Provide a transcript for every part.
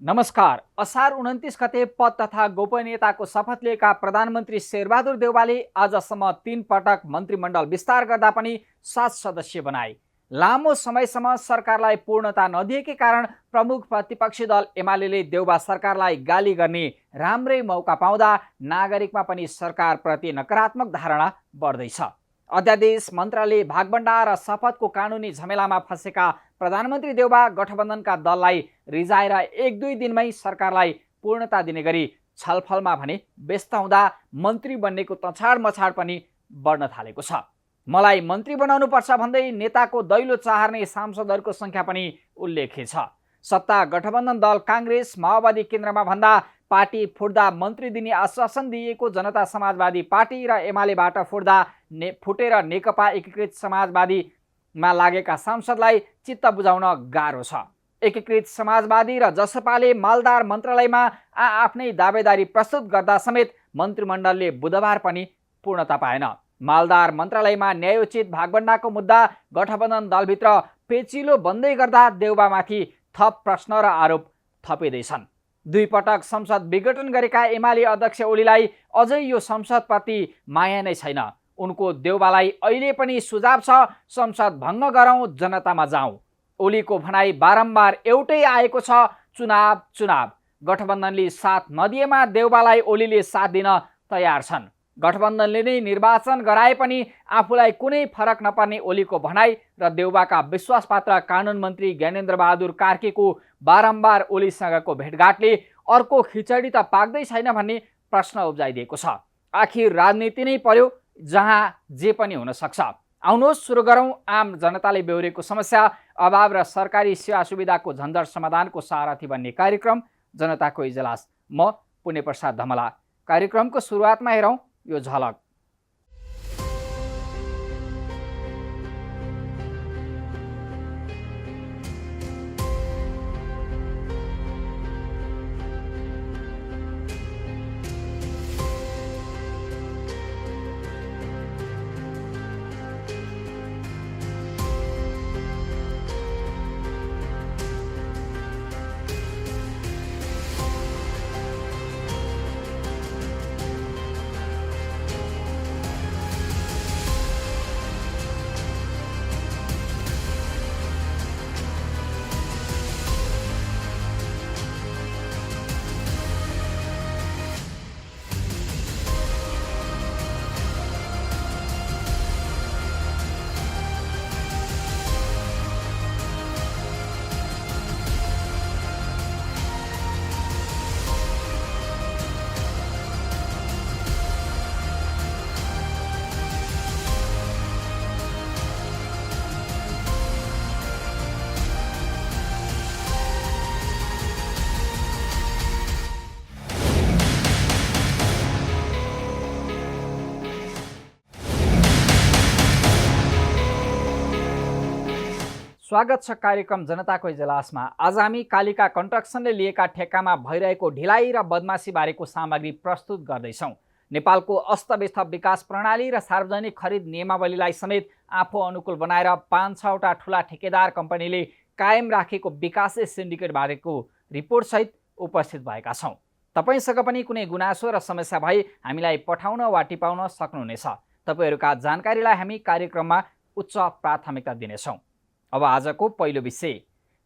नमस्कार। असार 29 गते पद तथा गोपनीयताको शपथ लिएका प्रधानमन्त्री शेरबहादुर देउवाले आजसम्म 3 पटक मन्त्रीमण्डल विस्तार गर्दा पनि 7 सदस्य बनाए। लामो समयसम्म सरकारलाई पूर्णता नदिएकै कारण प्रमुख प्रतिपक्षी दल एमाले देउबा सरकारलाई गाली गर्ने राम्रै मौका पाउँदा नागरिकमा पनि सरकारप्रति नकारात्मक धारणा बढ्दैछ। अध्यादेश मन्त्रालय भागभण्डा र शपथको कानुनी झमेलामा फँसेका प्रधानमन्त्री देउबा गठबन्धनका दललाई रिजाएर 1-2 दिनमै सरकारलाई पूर्णता दिने गरी छलफलमा भने व्यस्त हुँदा मन्त्री बन्नेको तछाड मछाड पनि बढ्न थालेको छ। मलाई मन्त्री बनाउनु पर्छ भन्दै नेताको दैलो चाहर्ने सांसदहरूको संख्या पनि उल्लेख्य छ। सत्ता गठबन्धन दल कांग्रेस माओवादी केन्द्रमा भन्दा पार्टी फुट्दा मन्त्री दिने आश्वासन दिएको जनता समाजवादी पार्टी र एमालेबाट फुटेर नेकपा एकीकृत समाजवादीमा लागेका सांसदलाई चित्त बुझाउन गाह्रो छ। एकीकृत समाजवादी र जसपाले मालदार मन्त्रालयमा आफ्नै दावेदारी प्रस्तुत गर्दा समेत मन्त्रीमण्डलले बुधबार पनि पूर्णता पाएन। मालदार मन्त्रालयमा न्यायोचित भागभण्डाको मुद्दा गठबन्धन दलभित्र पेचिलो बन्दै गर्दा देउबामाथि थप प्रश्न र आरोप थपिँदैछन्। 2 पटक संसद विघटन गरेका एमाले अध्यक्ष ओलीलाई अझै यो संसदप्रति माया नै छैन। उनको देउबालाई अहिले पनि सुझाव छ, संसद भङ्ग गरौँ, जनतामा जाउँ। ओलीको भनाई बारम्बार एउटै आएको छ, चुनाव चुनाव। गठबन्धनले साथ नदिएमा देउबालाई ओलीले साथ दिन तयार छन्। गठबन्धनले नै निर्वाचन गराए पनि आफूलाई कुनै फरक नपर्ने ओलीको भनाई र देउबाका विश्वासपात्र कानुन मन्त्री ज्ञानेन्द्र बहादुर कार्कीको बारम्बार ओलीसँगको भेटघाटले अर्को खिचडी त पाक्दै छैन भन्ने प्रश्न उब्जाइदिएको छ। आखिर राजनीति नै पर्यो जहाँ जे पनि हुन सक्छ। आउनुहोस् सुरु गरौँ आम जनताले बेहोरेको समस्या, अभाव र सरकारी सेवा सुविधाको झन्झट समाधानको सारथी बन्ने कार्यक्रम जनताको इजलास। म पुण्य प्रसाद धमला। कार्यक्रमको सुरुवातमा हेरौँ यो झलक। स्वागत छ कार्यक्रम जनताको इजलासमा। आज हामी कालिका कन्स्ट्रक्सनले लिएका ठेक्कामा भइरहेको ढिलाइ र बदमासी बारेको सामग्री प्रस्तुत गर्दैछौँ। नेपालको अस्तव्यस्त विकास प्रणाली र सार्वजनिक खरिद नियमावलीलाई समेत आफू अनुकूल बनाएर 5-6वटा ठुला ठेकेदार कम्पनीले कायम राखेको विकासे सिन्डिकेट बारेको रिपोर्टसहित उपस्थित भएका छौँ। तपाईसँग पनि कुनै गुनासो र समस्या भए हामीलाई पठाउन वा टिपाउन सक्नुहुनेछ। तपाईँहरूका जानकारीलाई हामी कार्यक्रममा उच्च प्राथमिकता दिनेछौँ। अब आजको पहिलो विषय,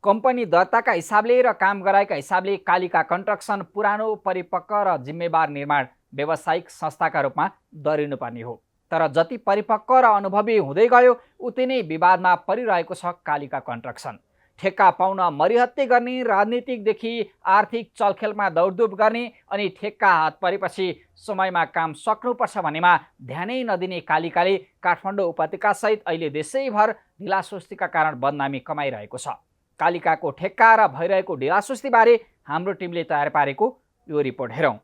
कम्पनी दर्ताका हिसाबले र काम गराएका हिसाबले कालिका कन्स्ट्रक्सन पुरानो, परिपक्व र जिम्मेवार निर्माण व्यावसायिक संस्थाका रूपमा दरिनुपर्ने हो। तर जति परिपक्व र अनुभवी हुँदै गयो उति नै विवादमा परिरहेको छ कालिका कन्स्ट्रक्सन। ठेक्का पाउन मरिहत्ते गर्ने, राजनीतिकदेखि आर्थिक चलखेलमा दौडधुप गर्ने अनि ठेक्का हात परेपछि समयमा काम सक्नुपर्छ भन्नेमा ध्यानै नदिने कालिकाले काठमाडौँ उपत्यकासहित अहिले देशैभर ढिलासुस्तीका कारण बदनामी कमाइरहेको छ। कालिकाको ठेक्का र भइरहेको ढिलासुस्तीबारे हाम्रो टिमले तयार पारेको यो रिपोर्ट हेरौँ।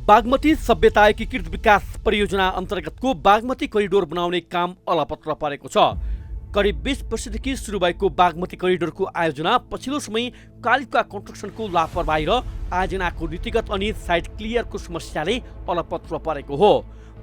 बागमती सभ्यता एकीकृत विकास परियोजना अन्तर्गतको बागमती करिडोर बनाउने काम अलपत्र परेको छ। करिब 20 वर्षदेखि सुरु भएको बागमती करिडोरको आयोजना पछिल्लो समय कालिका कन्स्ट्रक्सनको लापरवाही र आयोजनाको नीतिगत अनि साइट क्लियरको समस्याले अलपत्र परेको हो।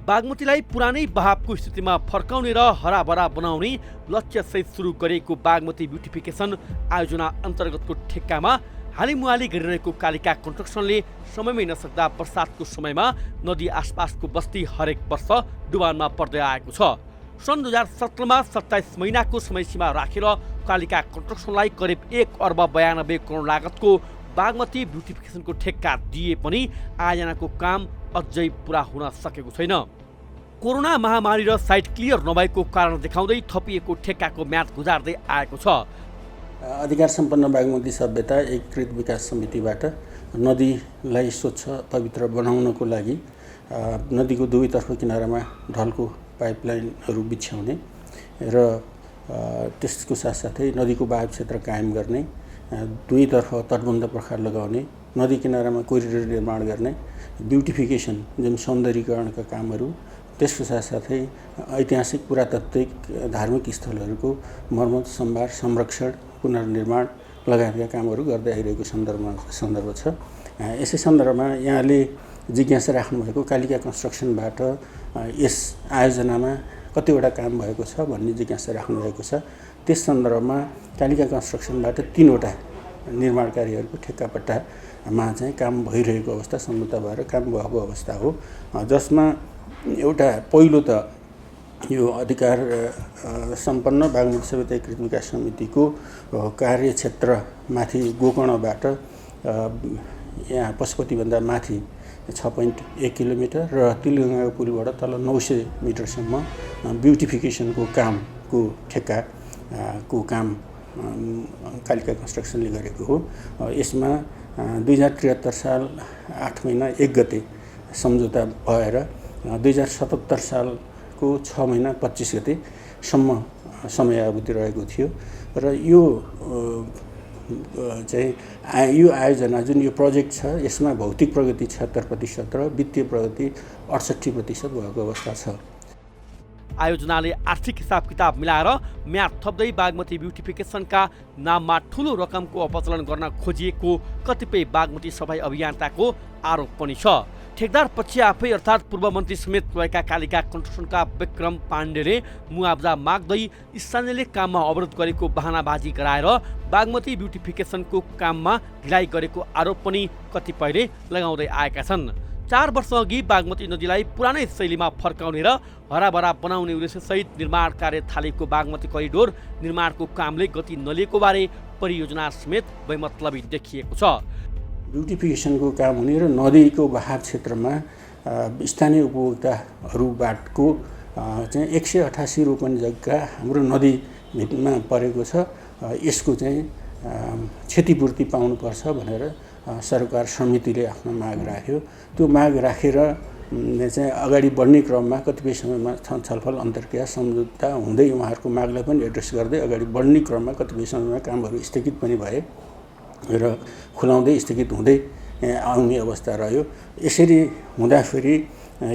बागमतीलाई पुरानै बहावको स्थितिमा फर्काउने र हराभरा बनाउने लक्ष्यसहित सुरु गरिएको बागमती ब्युटिफिकेसन आयोजना अन्तर्गतको ठेक्कामा हालिमुहाली गरिरहेको कालिका कन्स्ट्रक्सनले समयमै नसक्दा वर्षातको समयमा नदी आसपासको बस्ती हरेक वर्ष डुबानमा पर्दै आएको छ। सन् 2017मा 27 महिनाको समयसीमा राखेर कालिका कन्स्ट्रक्सनलाई करिब 1 अर्ब 92 करोड लागतको बागमती ब्युटिफिकेसनको ठेक्का दिए पनि आयोजनाको काम अझै पुरा हुन सकेको छैन। कोरोना महामारी र साइट क्लियर नभएको कारण देखाउँदै थपिएको ठेक्काको म्याद गुजार्दै आएको छ। अधिकार सम्पन्न बागमती सभ्यता एकीकृत विकास समितिबाट नदीलाई स्वच्छ पवित्र बनाउनको लागि नदीको दुवैतर्फ किनारामा ढलको पाइपलाइनहरू बिछ्याउने र त्यसको साथसाथै नदीको बहाव क्षेत्र कायम गर्ने, दुवैतर्फ तटबन्ध प्रखार लगाउने, नदी किनारामा कोरिडोर निर्माण गर्ने, ब्युटिफिकेसन जुन सौन्दर्यीकरणका कामहरू, त्यसको साथसाथै ऐतिहासिक पुरातात्विक धार्मिक स्थलहरूको मर्मत, सम्भार, संरक्षण, पुनर्निर्माण लगायतका कामहरू गर्दै आइरहेको सन्दर्भ छ। यसै सन्दर्भमा यहाँले जिज्ञासा राख्नुभएको कालिका कन्स्ट्रक्सनबाट यस आयोजनामा कतिवटा काम भएको छ भन्ने जिज्ञासा राख्नुभएको छ। त्यस सन्दर्भमा कालिका कन्स्ट्रक्सनबाट 3वटा निर्माण कार्यहरूको ठेक्कापट्टामा चाहिँ काम भइरहेको अवस्था सम्झौता भएर काम भएको अवस्था हो, जसमा एउटा पहिलो त यो अधिकार सम्पन्न बागमती सभ्यता एकीकृत विकास समितिको कार्यक्षेत्रमाथि गोकर्णबाट यहाँ पशुपतिभन्दा माथि 6.1 किलोमिटर र तिलगङ्गाको पुलबाट तल 900 मिटरसम्म ब्युटिफिकेसनको कामको ठेक्काको काम कालिका कन्स्ट्रक्सनले गरेको हो। यसमा 2073 साल 8 महिना 1 गते सम्झौता भएर 2077 सालको 6 महिना 25 गतेसम्म समयावधि रहेको थियो र यो यो आयोजना जुन यो प्रोजेक्ट छ यसमा भौतिक प्रगति 76% र वित्तीय प्रगति 68% भएको अवस्था छ। आयोजनाले आर्थिक हिसाब किताब मिलाएर म्याद थप्दै बागमती ब्युटिफिकेसनका नाममा ठूलो रकमको अपचलन गर्न खोजिएको कतिपय बागमती सफाई अभियन्ताको आरोप पनि छ। ठेकदार पक्ष आफै अर्थात् पूर्व मन्त्री समेत रहेका कालिका कन्स्ट्रक्सनका विक्रम पाण्डेले मुआब्जा माग्दै स्थानीयले काममा अवरोध गरेको बहानाबाजी गराएर बागमती ब्युटिफिकेसनको काममा ढिलाइ गरेको आरोप पनि कतिपयले लगाउँदै आएका छन्। 4 वर्ष अघि बागमती नदीलाई पुरानै शैलीमा फर्काउने र हराभरा बनाउने उद्देश्यसहित निर्माण कार्य थालेको बागमती करिडोर निर्माणको कामले गति नलिएको बारे परियोजना समेत बेमतलबी देखिएको छ। ब्युटिफिकेसनको काम हुने र नदीको बहाव क्षेत्रमा स्थानीय उपभोक्ताहरूबाटको चाहिँ 188 रोपनी जग्गा हाम्रो नदीमा परेको छ, यसको चाहिँ क्षतिपूर्ति पाउनुपर्छ भनेर सरकार समितिले आफ्नो माग राख्यो। त्यो माग राखेर चाहिँ अगाडि बढ्ने क्रममा कतिपय समयमा छलफल अन्तर्क्रिया सम्झौता हुँदै उहाँहरूको मागलाई पनि एड्रेस गर्दै अगाडि बढ्ने क्रममा कतिपय समयमा कामहरू स्थगित पनि भए र खुलाउँदै स्थगित हुँदै आउने अवस्था रह्यो। यसरी हुँदाखेरि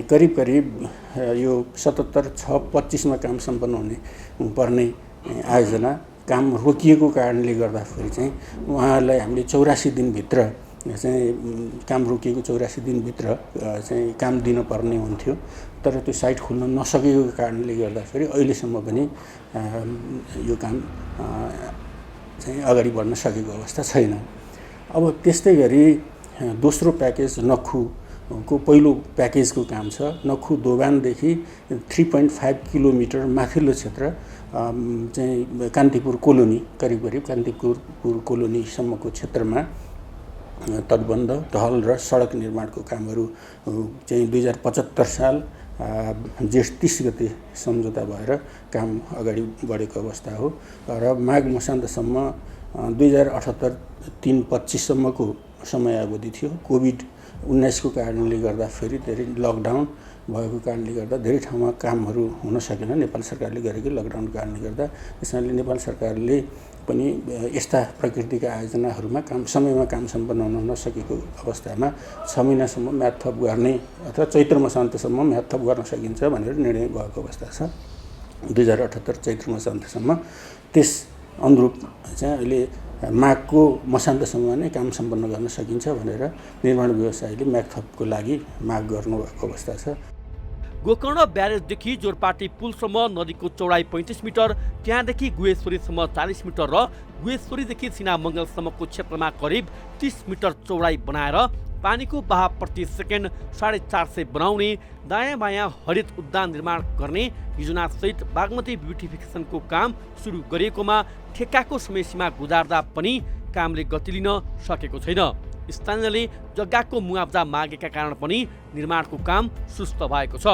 करिब यो 77/6/25मा काम सम्पन्न हुने पर्ने आयोजना काम रोकिएको कारणले गर्दाखेरि चाहिँ उहाँहरूलाई हामीले 84 दिनभित्र चाहिँ काम रोकिएको 84 दिनभित्र चाहिँ काम दिनुपर्ने हुन्थ्यो, तर त्यो साइट खुल्न नसकेको कारणले गर्दाखेरि अहिलेसम्म पनि यो काम चाहिँ अगाडि बढ्न सकेको अवस्था छैन। अब त्यस्तै गरी दोस्रो प्याकेज नक्खुको पहिलो प्याकेजको काम छ। नक्खु दोभानदेखि 3.5 किलोमिटर माथिल्लो क्षेत्र चाहिँ कान्तिपुर कोलोनी करिब कान्तिपुर कोलोनीसम्मको क्षेत्रमा तटबन्ध, ढल र सडक निर्माणको कामहरू चाहिँ 2075 साल जेठ 30 गते सम्झौता भएर काम अगाडि बढेको अवस्था हो र माघ मसान्तसम्म 2078-3-25 सम्मको समयावधि थियो। कोभिड-19 को कारणले गर्दा फेरि धेरै लकडाउन भएको कारणले गर्दा धेरै ठाउँमा कामहरू हुन सकेन, नेपाल सरकारले गरेको लकडाउनको कारणले गर्दा। त्यसैले नेपाल सरकारले पनि यस्ता प्रकृतिका आयोजनाहरूमा समयमा काम सम्पन्न हुन नसकेको अवस्थामा 6 महिनासम्म म्याद थप गर्ने अथवा चैत्र मसान्तसम्म म्याद थप गर्न सकिन्छ भनेर निर्णय भएको अवस्था छ। 2078 चैत्र मसान्तसम्म त्यस अनुरूप चाहिँ अहिले माघको मसान्तसम्म नै काम सम्पन्न गर्न सकिन्छ भनेर निर्माण व्यवसायीले म्याद थपको लागि माग गर्नुभएको अवस्था छ। गोकर्ण ब्यारेजदेखि जोरपाटी पुलसम्म नदीको चौडाइ 35 मिटर, त्यहाँदेखि गुहेश्वरीसम्म 40 मिटर र गुहेश्वरीदेखि सिनामङ्गलसम्मको क्षेत्रमा करिब 30 मिटर चौडाइ बनाएर पानीको बहाव प्रति सेकेन्ड 450 बनाउने, दायाँ बायाँ हरित उद्यान निर्माण गर्ने योजनासहित बागमती ब्युटिफिकेसनको काम सुरु गरिएकोमा ठेक्काको समयसीमा गुजार्दा पनि कामले गति लिन सकेको छैन। स्थानीयले जग्गाको मुआब्जा मागेका कारण पनि निर्माणको काम सुस्त भएको छ।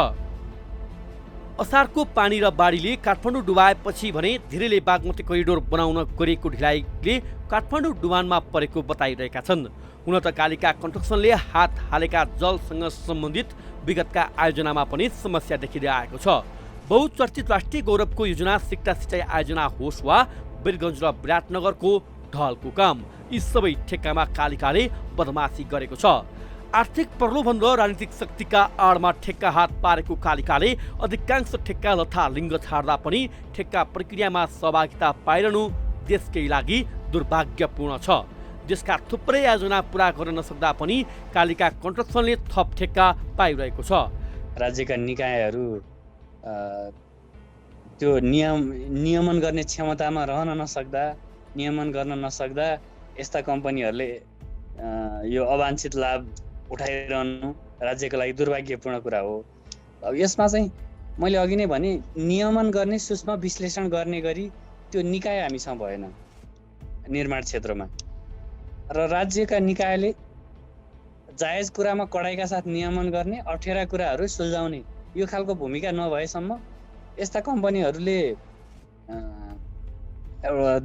असारको पानी र बाढीले काठमाडौँ डुबाएपछि भने धेरैले बागमती करिडोर बनाउन गरेको ढिलाइले काठमाडौँ डुबानमा परेको बताइरहेका छन्। हुन त कालिका कन्स्ट्रक्सनले हात हालेका जलसँग सम्बन्धित विगतका आयोजनामा पनि समस्या देखिरहेको छ। बहुचर्चित राष्ट्रिय गौरवको योजना सिक्टा सिँचाइ आयोजना होस् वा वीरगञ्ज र विराटनगरको ढलको काम, यी सबै ठेक्कामा कालिकाले बदमासी गरेको छ। आर्थिक प्रलोभन र राजनीतिक शक्तिका आडमा ठेक्का हात पारेको कालिकाले अधिकांश ठेक्का लथालिङ्ग छाड्दा पनि ठेक्का प्रक्रियामा सहभागिता पाइरहनु देशकै लागि दुर्भाग्यपूर्ण छ। देशका थुप्रै आयोजना पूरा गर्न नसक्दा पनि कालिका कन्स्ट्रक्सनले थप ठेक्का पाइरहेको छ। राज्यका निकायहरू त्यो नियमन गर्ने क्षमतामा रहन नसक्दा, नियमन गर्न नसक्दा यस्ता कम्पनीहरूले यो अवाञ्छित लाभ उठाइरहनु राज्यको लागि दुर्भाग्यपूर्ण कुरा हो। अब यसमा चाहिँ मैले अघि नै भने नियमन गर्ने, सूक्ष्म विश्लेषण गर्ने गरी त्यो निकाय हामीसँग भएन निर्माण क्षेत्रमा, र राज्यका निकायले जायज कुरामा कडाइका साथ नियमन गर्ने, अप्ठ्यारा कुराहरू सुल्झाउने यो खालको भूमिका नभएसम्म यस्ता कम्पनीहरूले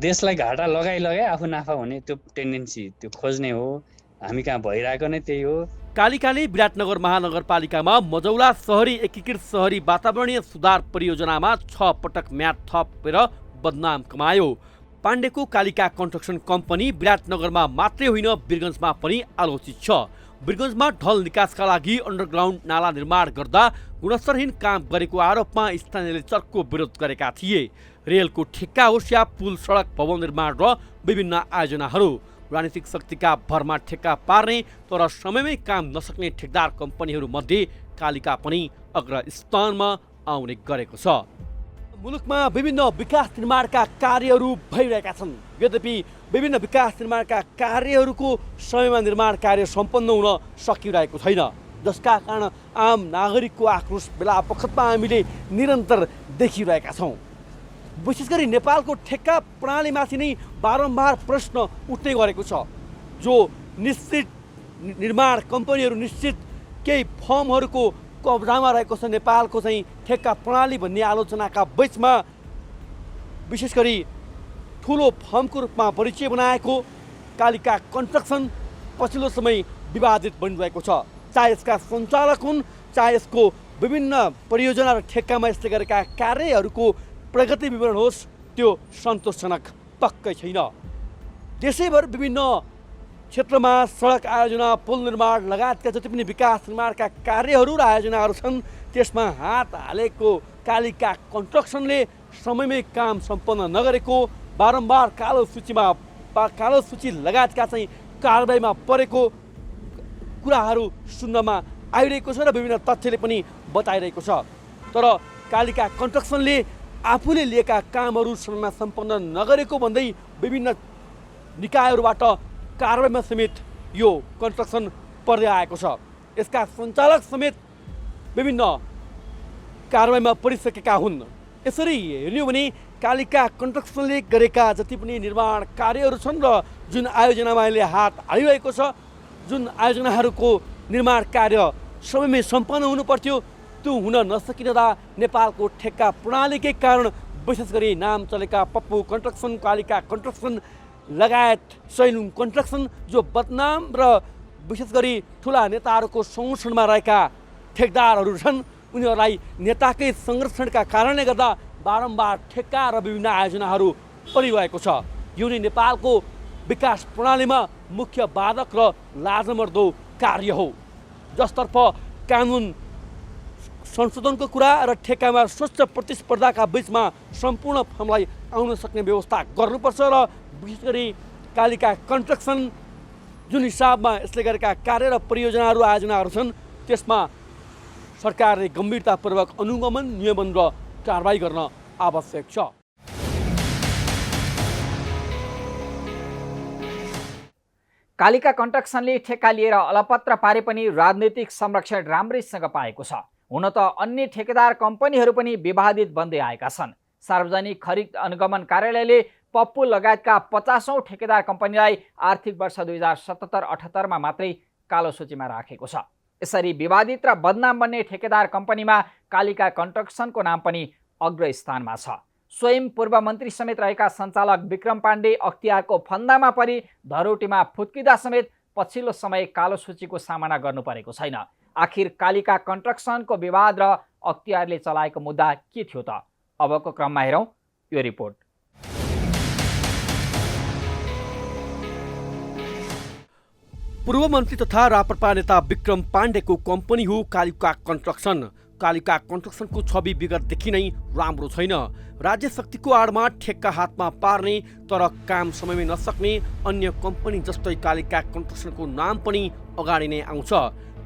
देशलाई घाटा लगाई आफू नाफा हुने त्यो टेन्डेन्सी त्यो खोज्ने हो। हामी कहाँ भइरहेको नै त्यही हो। कालिकाले विराटनगर महानगरपालिकामा मजौला शहरी एकीकृत शहरी वातावरणीय सुधार परियोजनामा 6 पटक म्याद थपेर बदनाम कमायो। पाण्डेको कालिका कन्स्ट्रक्सन कम्पनी विराटनगरमा मात्रै होइन वीरगञ्जमा पनि आलोचित छ। वीरगञ्जमा ढल निकासका लागि अन्डरग्राउन्ड नाला निर्माण गर्दा गुणस्तरहीन काम गरेको आरोपमा स्थानीयले चर्को विरोध गरेका थिए। रेलको ठेक्का होस् या पुल, सडक, भवन निर्माण र विभिन्न आयोजनाहरू, राजनीतिक शक्तिका भरमा ठेक्का पार्ने तर समयमै काम नसक्ने ठेकदार कम्पनीहरू मध्ये कालिका पनि अग्रस्थानमा आउने गरेको छ। मुलुकमा विभिन्न विकास निर्माणका कार्यहरू भइरहेका छन्। यद्यपि विभिन्न विकास निर्माणका कार्यहरूको समयमा निर्माण कार्य सम्पन्न हुन सकिरहेको छैन, जसका कारण आम नागरिकको आक्रोश बेला बखतमा हामीले निरन्तर देखिरहेका छौँ। विशेष गरी नेपालको ठेक्का प्रणालीमाथि नै बारम्बार प्रश्न उठ्ने गरेको छ। जो निश्चित निर्माण कम्पनीहरू निश्चित केही फर्महरूको कब्जामा रहेको छ नेपालको चाहिँ ठेक्का प्रणाली भन्ने आलोचनाका बीचमा विशेष गरी ठुलो फर्मको रूपमा परिचय बनाएको कालिका कन्स्ट्रक्सन पछिल्लो समय विवादित बनिरहेको छ। चाहे यसका सञ्चालक हुन्, चाहे यसको विभिन्न परियोजना र ठेक्कामा यसले गरेका कार्यहरूको प्रगति विवरण होस्, त्यो सन्तोषजनक पक्कै छैन। देशैभर विभिन्न क्षेत्रमा सडक आयोजना, पुल निर्माण लगायतका जति पनि विकास निर्माणका कार्यहरू र आयोजनाहरू छन्, त्यसमा हात हालेको कालिका कन्स्ट्रक्सनले समयमै काम सम्पन्न नगरेको, बारम्बार कालो सूची लगायतका चाहिँ कारबाहीमा परेको कुराहरू सुन्नमा आइरहेको छ र विभिन्न तथ्यले पनि बताइरहेको छ। तर कालिका कन्स्ट्रक्सनले आफूले लिएका कामहरू समयमा सम्पन्न नगरेको भन्दै विभिन्न निकायहरूबाट कारबाहीमा समेत यो कन्स्ट्रक्सन पर्दै आएको छ। यसका सञ्चालक समेत विभिन्न कारबाहीमा परिसकेका हुन्। यसरी हेर्ने हो भने कालिका कन्स्ट्रक्सनले गरेका जति पनि निर्माण कार्यहरू छन् र जुन आयोजनामा अहिले हात हालिरहेको छ, जुन आयोजनाहरूको निर्माण कार्य समयमै सम्पन्न हुनुपर्थ्यो, त्यो हुन नसकिँदा नेपालको ठेक्का प्रणालीकै कारण विशेष गरी नाम चलेका पप्पू कन्स्ट्रक्सन, कालिका कन्स्ट्रक्सन लगायत सैलुङ कन्स्ट्रक्सन जो बदनाम र विशेष गरी ठुला नेताहरूको संरक्षणमा रहेका ठेकदारहरू छन्, उनीहरूलाई नेताकै संरक्षणका कारणले गर्दा बारम्बार ठेक्का र विभिन्न आयोजनाहरू परिरहेको छ। यो नै नेपालको विकास प्रणालीमा मुख्य बाधक र लाजमर्दो कार्य हो, जसतर्फ कानुन संशोधनको कुरा र ठेक्कामा स्वच्छ प्रतिस्पर्धाका बीचमा सम्पूर्ण फर्मलाई आउन सक्ने व्यवस्था गर्नुपर्छ र विशेष गरी कालिका कन्स्ट्रक्सन जुन हिसाबमा यसले गरेका कार्य र परियोजनाहरू आयोजनाहरू छन् त्यसमा सरकारले गम्भीरतापूर्वक अनुगमन, नियमन र कारबाही गर्न आवश्यक छ। कालिका कन्स्ट्रक्सनले ठेक्का लिएर अलपत्र पारे पनि राजनीतिक संरक्षण राम्रैसँग पाएको छ। हुन त अन्य ठेकेदार कम्पनीहरू पनि विवादित बन्दै आएका छन्। सार्वजनिक खरिद अनुगमन कार्यालयले पप्पू लगायतका 50औं ठेकेदार कम्पनीलाई आर्थिक वर्ष 2077-78 मात्रै कालो सूचीमा राखेको छ। यसरी विवादित र बदनाम बन्ने ठेकेदार कम्पनीमा कालिका कन्स्ट्रक्सनको नाम पनि अग्रस्थानमा छ। स्वयं पूर्व मन्त्री समेत रहेका सञ्चालक विक्रम पाण्डे अख्तियारको फन्दामा परि धरोटीमा फुत्किँदा समेत पछिल्लो समय कालो सूचीको सामना गर्नु परेको छैन। आखिर कालिका कन्स्ट्रक्सनको विवाद र अख्तियारले चलाएको मुद्दा के थियो त? अबको क्रममा हेरौँ यो रिपोर्ट। पूर्व मन्त्री तथा राप्रपा नेता विक्रम पाण्डेको कम्पनी हो कालिका कन्स्ट्रक्सन। कालिका कन्स्ट्रक्सनको छवि विगतदेखि नै राम्रो छैन। राज्य शक्तिको आडमा ठेक्का हातमा पार्ने तर काम समयमै नसक्ने अन्य कम्पनी जस्तै कालिका कन्स्ट्रक्सनको नाम पनि अगाडि नै आउँछ।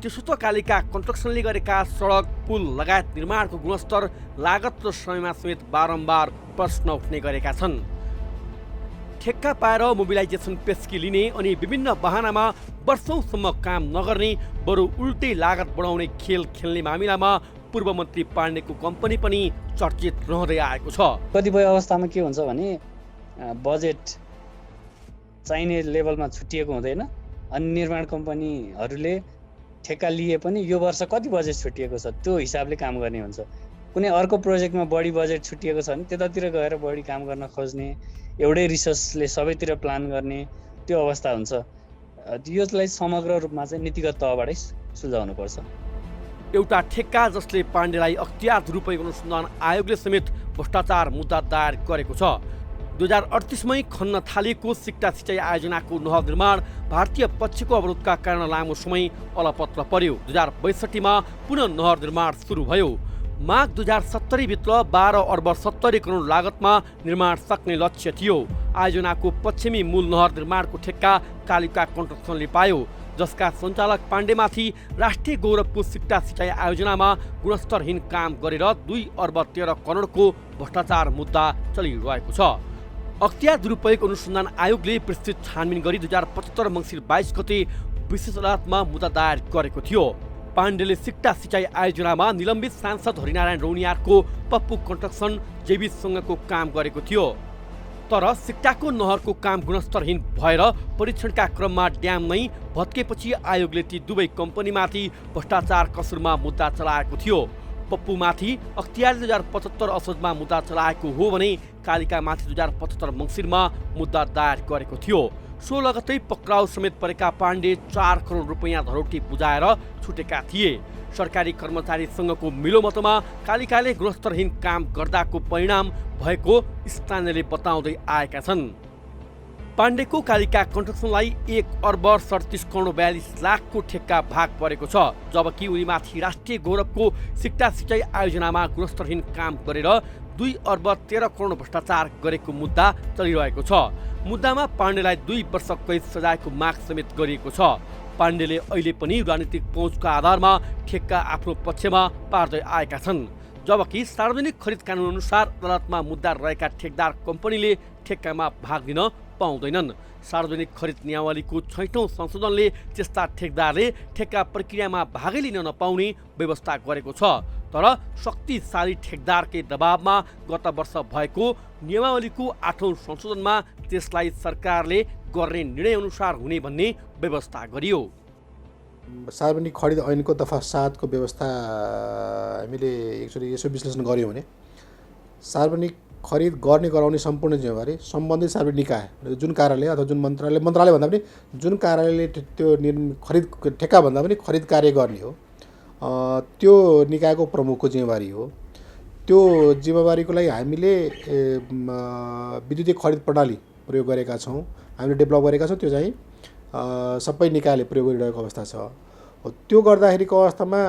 त्यसो त कालिका कन्स्ट्रक्सनले गरेका सडक, पुल लगायत निर्माणको गुणस्तर, लागत र समयमा समेत बारम्बार प्रश्न उठ्ने गरेका छन्। ठेक्का पाएर मोबिलाइजेसन पेस्की लिने अनि विभिन्न बहानामा वर्षौंसम्म काम नगर्ने, बरु उल्टै लागत बढाउने खेल खेल्ने मामिलामा पूर्व मन्त्री पाण्डेको कम्पनी पनि चर्चित रहँदै आएको छ। कतिपय अवस्थामा के हुन्छ भने बजेट चाहिने लेभलमा छुट्टिएको हुँदैन। अनि निर्माण कम्पनीहरूले ठेक्का लिए पनि यो वर्ष कति बजेट छुट्टिएको छ त्यो हिसाबले काम गर्ने हुन्छ। कुनै अर्को प्रोजेक्टमा बढी बजेट छुट्टिएको छ भने त्यतातिर गएर बढी काम गर्न खोज्ने, एउटै रिसोर्सले सबैतिर प्लान गर्ने त्यो अवस्था हुन्छ। यसलाई समग्र रूपमा चाहिँ नीतिगत तहबाटै सुल्झाउनुपर्छ। एउटा ठेक्का जसले पाण्डेलाई अख्तियार दुरुपयोग अनुसन्धान आयोगले समेत भ्रष्टाचार मुद्दा दायर गरेको छ। 2038मै खन्न थालिएको सिक्टा सिँचाइ आयोजनाको नहर निर्माण भारतीय पक्षको अवरोधका कारण लामो समय अलपत्र पर्यो। 2062मा पुनः नहर निर्माण सुरु भयो। माघ 2070 भित्र 12 अर्ब 70 करोड लागतमा निर्माण सक्ने लक्ष्य थियो। आयोजनाको पश्चिमी मूल नहर निर्माणको ठेक्का कालिका कन्स्ट्रक्सनले पायो, जसका सञ्चालक पाण्डेमाथि राष्ट्रिय गौरवको सिक्टा सिँचाइ आयोजनामा गुणस्तरहीन काम गरेर 2 अर्ब 13 करोडको भ्रष्टाचार मुद्दा चलिरहेको छ। अख्तियार दुरुपयोग अनुसन्धान आयोगले विस्तृत छानबिन गरी 2075 मङ्सिर 22 गते विशेष अदालतमा मुद्दा दायर गरेको थियो। पाण्डेले सिक्टा सिँचाइ आयोजनामा निलम्बित सांसद हरिनारायण रौनियारको पप्पू कन्स्ट्रक्सन जेबीसँगको काम गरेको थियो। तर सिक्टाको नहरको काम गुणस्तरहीन भएर परीक्षणका क्रममा ड्याम नै भत्केपछि आयोगले ती दुवै कम्पनीमाथि भ्रष्टाचार कसुरमा मुद्दा चलाएको थियो। पप्पूमाथि अख्तियारले 2075 असोजमा मुद्दा चलाएको हो भने कालिकामाथि 2075 मङ्सिरमा मुद्दा दायर गरेको थियो। 16 गते पक्राउ समेत परेका पाण्डे 4 करोड रुपैयाँ धरोटी बुझाएर छुटेका थिए। सरकारी कर्मचारीसँगको मिलोमतोमा कालिकाले गुणस्तरहीन काम गर्दाको परिणाम भएको स्थानीयले बताउँदै आएका छन्। पाण्डेको कालिका कन्स्ट्रक्सनलाई 1 अर्ब 37 करोड 42 लाखको ठेक्का भाग परेको छ, जबकि उनीमाथि राष्ट्रिय गौरवको सिक्टा सिँचाइ आयोजनामा गुणस्तरहीन काम गरेर 2 अर्ब 13 करोड भ्रष्टाचार गरेको मुद्दा चलिरहेको छ। मुद्दामा पाण्डेलाई 2 वर्ष कैद सजायको माग समेत गरिएको छ। पाण्डेले अहिले पनि राजनीतिक पहुँचका आधारमा ठेक्का आफ्नो पक्षमा पार्दै आएका छन्, जबकि सार्वजनिक खरिद कानुन अनुसार अदालतमा मुद्दा रहेका ठेकदार कम्पनीले ठेक्कामा भाग लिन पाउँदैनन्। सार्वजनिक खरिद नियमावलीको 6औं संशोधनले त्यस्ता ठेकदारले ठेक्का प्रक्रियामा भागै लिन नपाउने व्यवस्था गरेको छ। तर शक्तिशाली ठेकदारकै दबावमा गत वर्ष भएको नियमावलीको 8औं संशोधनमा त्यसलाई सरकारले गर्ने निर्णय अनुसार हुने भन्ने व्यवस्था गरियो। सार्वजनिक खरिद ऐनको दफा 7 को व्यवस्था हामीले एकचोटि यसो विश्लेषण गर्यौँ भने सार्वजनिक खरिद गर्ने गराउने सम्पूर्ण जिम्मेवारी सम्बन्धित सार्वजनिक निकाय, जुन कार्यालय अथवा जुन मन्त्रालय भन्दा पनि जुन कार्यालयले त्यो खरिद ठेक्का भन्दा पनि खरिद कार्य गर्ने हो, त्यो निकायको प्रमुखको जिम्मेवारी हो। त्यो जिम्मेवारीको लागि हामीले विद्युतीय खरिद प्रणाली प्रयोग गरेका छौँ, हामीले डेभलप गरेका छौँ। त्यो चाहिँ सबै निकायले प्रयोग गरिरहेको अवस्था छ। त्यो गर्दाखेरिको अवस्थामा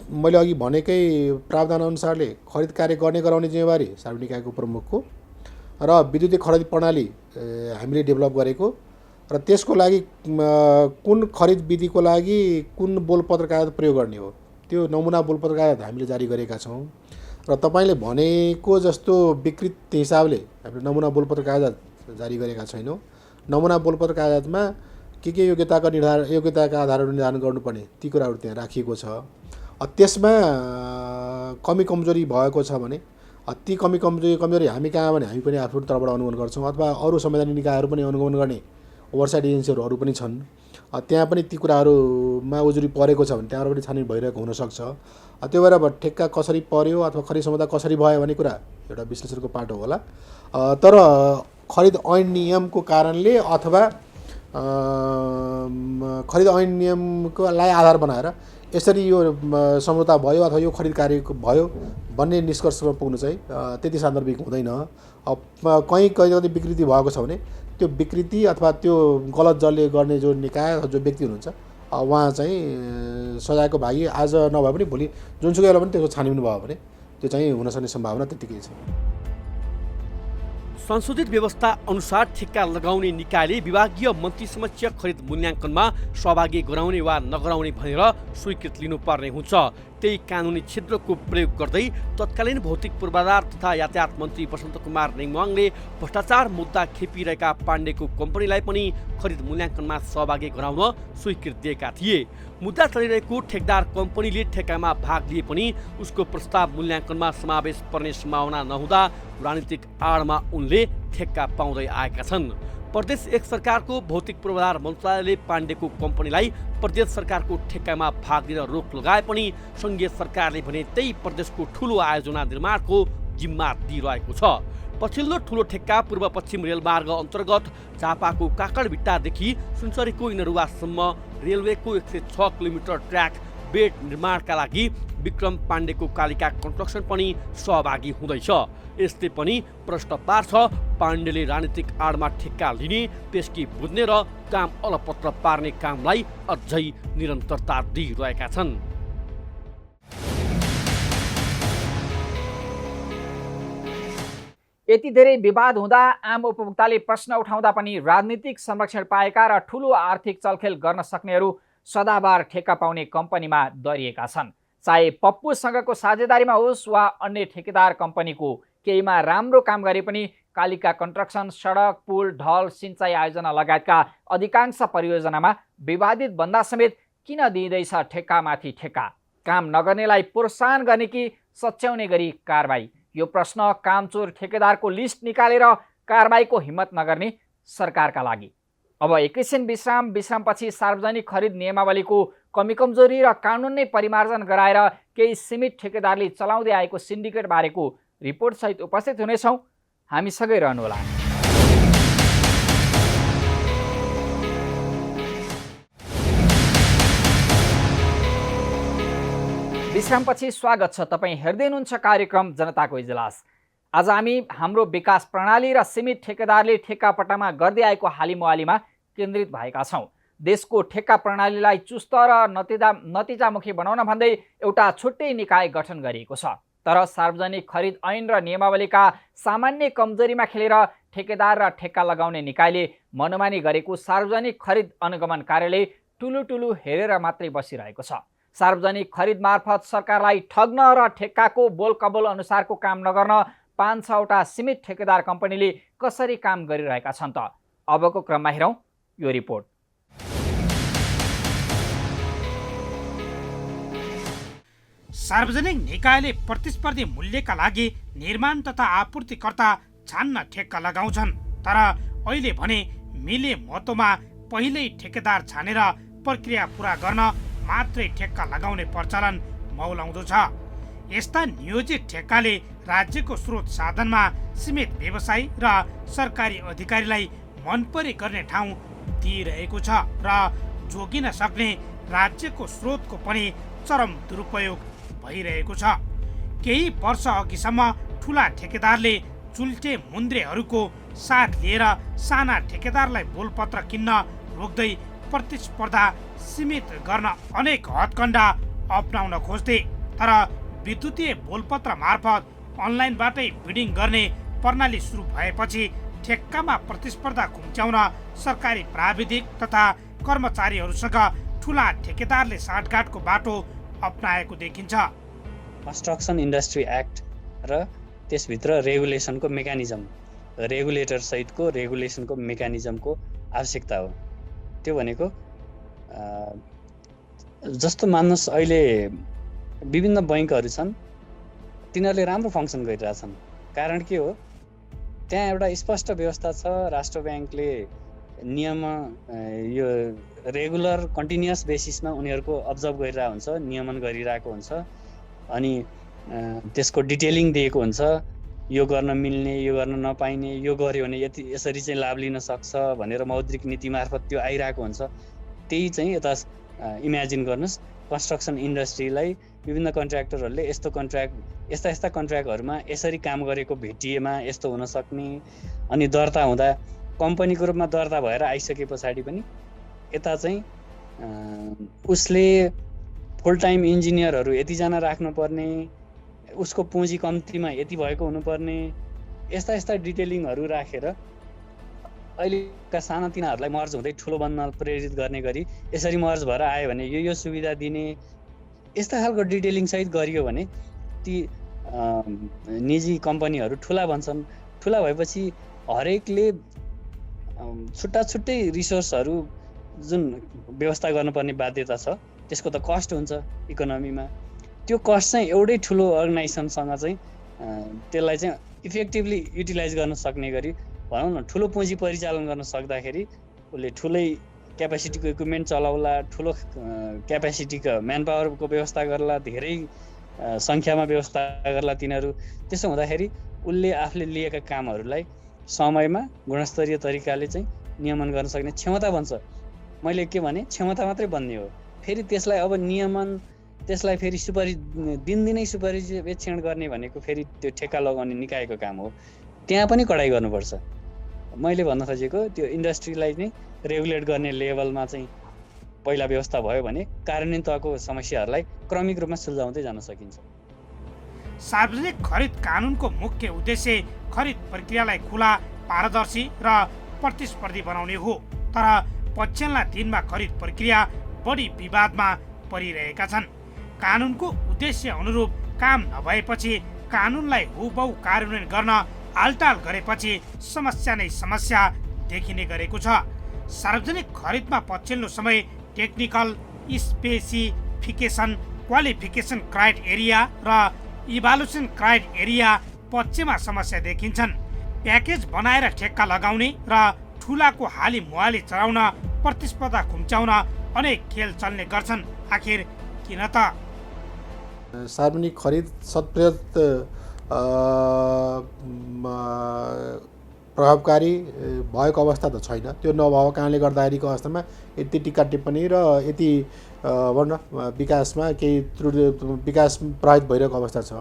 मैले अघि भनेकै प्रावधान अनुसारले खरिद कार्य गर्ने गराउने जिम्मेवारी सार्वजनिक निकायको प्रमुखको र विद्युतीय खरिद प्रणाली हामीले डेभलप गरेको र त्यसको लागि कुन खरिद विधिको लागि कुन बोलपत्र कागज प्रयोग गर्ने हो त्यो नमुना बोलपत्र कागज हामीले जारी गरेका छौँ र तपाईँले भनेको जस्तो विकृत हिसाबले हामीले नमुना बोलपत्र कागज जारी गरेका छैनौँ। नमुना बोलपत्र कागजमा के योग्यताका आधारहरू निर्धारण गर्नुपर्ने ती कुराहरू त्यहाँ राखिएको छ। त्यसमा कमी कमजोरी भएको छ भने ती कमी कमजोरी हामी कहाँ भने हामी पनि आफ्नो तर्फबाट अनुगमन गर्छौँ अथवा अरू संवैधानिक निकायहरू पनि अनुगमन गर्ने ओभरसाइट एजेन्सीहरू पनि छन्। त्यहाँ पनि ती कुराहरूमा उजुरी परेको छ भने त्यहाँबाट पनि छानबिन भइरहेको हुनसक्छ। त्यो भएर अब ठेक्का कसरी पर्यो अथवा खरिद सम्झौता कसरी भयो भन्ने कुरा एउटा विश्लेषणको पाटो होला। तर खरिद ऐन नियमको कारणले अथवा खरिद ऐन नियमकोलाई आधार बनाएर यसरी यो सम्झौता भयो अथवा यो खरिद कार्य भयो भन्ने निष्कर्षमा पुग्नु चाहिँ त्यति सान्दर्भिक हुँदैन। कहीँ कहिले विकृति भएको छ भने त्यो विकृति अथवा त्यो गलत जसले गर्ने जो निकाय अथवा जो व्यक्ति हुनुहुन्छ उहाँ चाहिँ सजायको भागी आज नभए पनि भोलि जुनसुकै बेला पनि त्यसको छानबिन भयो भने त्यो चाहिँ हुन सक्ने सम्भावना त्यतिकै छ। संशोधित व्यवस्था अनुसार ठेक्का लगाउने निकायले विभागीय मन्त्री समक्ष खरिद मूल्याङ्कनमा सहभागी गराउने वा नगराउने भनेर स्वीकृत लिनुपर्ने हुन्छ। त्यही कानुनी क्षेत्रको प्रयोग गर्दै तत्कालीन भौतिक पूर्वाधार तथा यातायात मन्त्री वसन्त कुमार नेङमाङले भ्रष्टाचार मुद्दा खेपिरहेका पाण्डेको कम्पनीलाई पनि खरिद मूल्याङ्कनमा सहभागी गराउन स्वीकृति दिएका थिए। मुद्दा चलिरहेको ठेकदार कम्पनीले ठेक्कामा भाग लिए पनि उसको प्रस्ताव मूल्याङ्कनमा समावेश पर्ने सम्भावना नहुँदा राजनीतिक आडमा उनले ठेक्का पाउँदै आएका छन्। प्रदेश एक सरकारको भौतिक पूर्वाधार मन्त्रालयले पाण्डेको कम्पनीलाई प्रदेश सरकारको ठेक्कामा भाग लिन रोक लगाए पनि सङ्घीय सरकारले भने त्यही प्रदेशको ठुलो आयोजना निर्माणको जिम्मा दिइरहेको छ। पछिल्लो ठुलो ठेक्का पूर्व पश्चिम रेलमार्ग अन्तर्गत झापाको काकडभिट्टादेखि सुनसरीको इनरुवासम्म रेलवेको 106 किलोमिटर ट्र्याक बेड निर्माणका लागि विक्रम पाण्डेको कालिका कन्स्ट्रक्सन पनि सहभागी हुँदैछ। यसले पनि प्रश्न पार्छ पाण्डेले राजनीतिक आडमा ठेक्का लिने, पेस्की बुझ्ने र काम अलपत्र पार्ने कामलाई अझै निरन्तरता दिइरहेका छन्। यति धेरै विवाद हुँदा आम उपभोक्ताले प्रश्न उठाउँदा पनि राजनीतिक संरक्षण पाएका र ठूलो आर्थिक चलखेल गर्न सक्नेहरू सदाबार ठेक्का पाउने कम्पनीमा दरिएका छन्। चाहे पप्पूसँगको साझेदारीमा होस् वा अन्य ठेकेदार कम्पनीको केहीमा राम्रो काम गरे पनि कालिका कन्स्ट्रक्सन सडक, पुल, ढल, सिँचाइ आयोजना लगायतका अधिकांश परियोजनामा विवादित भन्दा समेत किन दिइँदैछ ठेक्कामाथि ठेक्का? काम नगर्नेलाई प्रोत्साहन गर्ने कि सच्याउने गरी कारबाही? यो प्रश्न कामचोर ठेकेदारको लिस्ट निकालेर कारबाहीको हिम्मत नगर्ने सरकारका लागि। अब एकैछिन विश्रामपछि सार्वजनिक खरिद नियमावलीको कमी कमजोरी र कानुन नै परिमार्जन गराएर केही सीमित ठेकेदारले चलाउँदै आएको सिन्डिकेट बारेको रिपोर्ट सहित उपस्थित हुनेछौँ। हामीसँगै रहनुहोला। विश्रामपछि स्वागत छ। तपाईँ हेर्दै हुनुहुन्छ कार्यक्रम जनताको इजलास। आज हामी हाम्रो विकास प्रणाली र सीमित ठेकेदारले ठेक्कापट्टामा गर्दै आएको हालिमुहालीमा केन्द्रित भएका छौँ। देशको ठेक्का प्रणालीलाई चुस्त र नतिजामुखी बनाउन भन्दै एउटा छुट्टै निकाय गठन गरिएको छ। तर सार्वजनिक खरिद ऐन र नियमावलीका सामान्य कमजोरीमा खेलेर ठेकेदार र ठेक्का लगाउने निकायले मनोमानी गरेको सार्वजनिक खरिद अनुगमन कार्यालय टुलु हेरेर मात्रै बसिरहेको छ। सार्वजनिक खरिद मार्फत सरकारलाई ठग्न र ठेक्काको बोल कबोल अनुसारको काम नगर्न 5-6वटा सीमित ठेकेदार कम्पनीले कसरी काम गरिरहेका छन् त? अबको क्रममा हेरौँ यो रिपोर्ट। सार्वजनिक निकायले प्रतिस्पर्धी मूल्यका लागि निर्माण तथा आपूर्तिकर्ता छान्न ठेक्का लगाउँछन्। तर अहिले भने मिले महत्त्वमा पहिल्यै ठेकेदार छानेर प्रक्रिया पुरा गर्न मात्रै ठेक्का लगाउने प्रचलन मौलाउँदो छ। यस्ता नियोजित ठेक्काले राज्यको स्रोत साधनमा सीमित व्यवसायी र सरकारी अधिकारीलाई मनपरी गर्ने ठाउँ दिइरहेको छ र जोगिन सक्ने राज्यको स्रोतको पनि चरम दुरुपयोग भइरहेको छ। केही वर्ष अघिसम्म ठुला ठेकेदारले चुल्टे मुन्द्रेहरूको साथ लिएर साना ठेकेदारलाई बोलपत्र किन्न रोक्दै प्रतिस्पर्धा सीमित गर्न अनेक हदकण्डा अपनाउन खोज्थे। तर विद्युतीय बोलपत्र मार्फत अनलाइनबाटै बिडिङ गर्ने प्रणाली सुरु भएपछि ठेक्कामा प्रतिस्पर्धा खुम्च्याउन सरकारी प्राविधिक तथा कर्मचारीहरूसँग ठुला ठेकेदारले साँठगाँठको बाटो अपनाएको देखिन्छ। कन्स्ट्रक्सन इन्डस्ट्री एक्ट र त्यसभित्र रेगुलेसनको मेकानिजम, रेगुलेटर सहितको रेगुलेसनको मेकानिजमको आवश्यकता हो। त्यो भनेको जस्तो मान्नुहोस् अहिले विभिन्न बैङ्कहरू छन्, तिनीहरूले राम्रो फङ्सन गरिरहेछन्। कारण के हो, त्यहाँ एउटा स्पष्ट व्यवस्था छ। राष्ट्र ब्याङ्कले नियम यो रेगुलर कन्टिन्युअस बेसिसमा उनीहरूको अब्जर्भ गरिरहेको हुन्छ, नियमन गरिरहेको हुन्छ। अनि त्यसको डिटेलिङ दिएको हुन्छ, यो गर्न मिल्ने, यो गर्न नपाइने, यो गर्यो भने यसरी चाहिँ लाभ लिन सक्छ भनेर मौद्रिक नीति मार्फत त्यो आइरहेको हुन्छ। त्यही चाहिँ यता इमेजिन गर्नुहोस्, कन्स्ट्रक्सन इन्डस्ट्रीलाई विभिन्न कन्ट्र्याक्टरहरूले यस्ता कन्ट्र्याक्टहरूमा यसरी काम गरेको भेटिएमा यस्तो हुन सक्ने। अनि दर्ता हुँदा कम्पनीको रूपमा दर्ता भएर आइसके पछाडि पनि यता चाहिँ उसले फुल टाइम इन्जिनियरहरू यतिजना राख्नुपर्ने, उसको पुँजी कम्तीमा यति भएको हुनुपर्ने, यस्ता डिटेलिङहरू राखेर अहिलेका सानातिनाहरूलाई मर्ज हुँदै ठुलो बन्न प्रेरित गर्ने गरी यसरी मर्ज भएर आयो भने यो सुविधा दिने, यस्ता खालको डिटेलिङ सहित गरियो भने ती निजी कम्पनीहरू ठुला बन्छन्। ठुला भएपछि हरेकले छुट्टै रिसोर्सहरू जुन व्यवस्था गर्नुपर्ने बाध्यता छ त्यसको त कस्ट हुन्छ इकोनोमीमा। त्यो कस्ट चाहिँ एउटै ठुलो अर्गनाइजेसनसँग चाहिँ त्यसलाई चाहिँ इफेक्टिभली युटिलाइज गर्न सक्ने गरी भनौँ न, ठुलो पुँजी परिचालन गर्न सक्दाखेरि उसले ठुलै क्यापेसिटीको इक्विपमेन्ट चलाउला, ठुलो क्यापेसिटीको म्यान पावरको व्यवस्था गर्ला, धेरै सङ्ख्यामा व्यवस्था गर्ला तिनीहरू। त्यसो हुँदाखेरि उसले आफूले लिएका कामहरूलाई समयमा गुणस्तरीय तरिकाले चाहिँ नियमन गर्न सक्ने क्षमता बन्छ। मैले के भने, क्षमता मात्रै बन्ने हो। फेरि त्यसलाई अब नियमन, त्यसलाई फेरि दिनदिनै सुपरिवेक्षण गर्ने भनेको फेरि त्यो ठेक्का लगाउने निकायको काम हो। त्यहाँ पनि कडाइ गर्नुपर्छ। मैले भन्न खोजेको त्यो इन्डस्ट्रीलाई नै रेगुलेट गर्ने लेभलमा चाहिँ पहिला व्यवस्था भयो भने कार्यान्वयन तहको समस्याहरूलाई क्रमिक रूपमा सुल्झाउँदै जान सकिन्छ। सार्वजनिक खरिद कानुनको मुख्य उद्देश्य खरिद प्रक्रियालाई खुला, पारदर्शी र प्रतिस्पर्धी बनाउने हो। तर पछिल्ला दिनमा खरिद प्रक्रिया बढी विवादमा परिरहेका छन्। कानुनको उद्देश्य अनुरूप काम नभएपछि कानुनलाई हुबहु कार्यान्वयन गर्न आलटाल गरेपछि समस्या नै समस्या देखिने गरेको छ। सार्वजनिक खरिदमा पछिल्लो समय टेक्निकल स्पेसिफिकेसन, क्वालिफिकेसन क्राइटेरिया र इभालुएसन क्राइटेरिया पक्षमा समस्या देखिन्छन्। प्याकेज बनाएर ठेक्का लगाउने र ठुलाको हाली मुहाली चलाउन, प्रतिस्पर्धा खुम्च्याउन अनेक खेल चल्ने गर्छन्। आखिर किन त? सार्वजनिक खरिद 100% प्रभावकारी भएको अवस्था त छैन। त्यो नभएको कारणले गर्दाखेरिको अवस्थामा यति टिक्का टिप्पणी र यति भनौँ न विकासमा केही विकास प्रभावित भइरहेको अवस्था छ।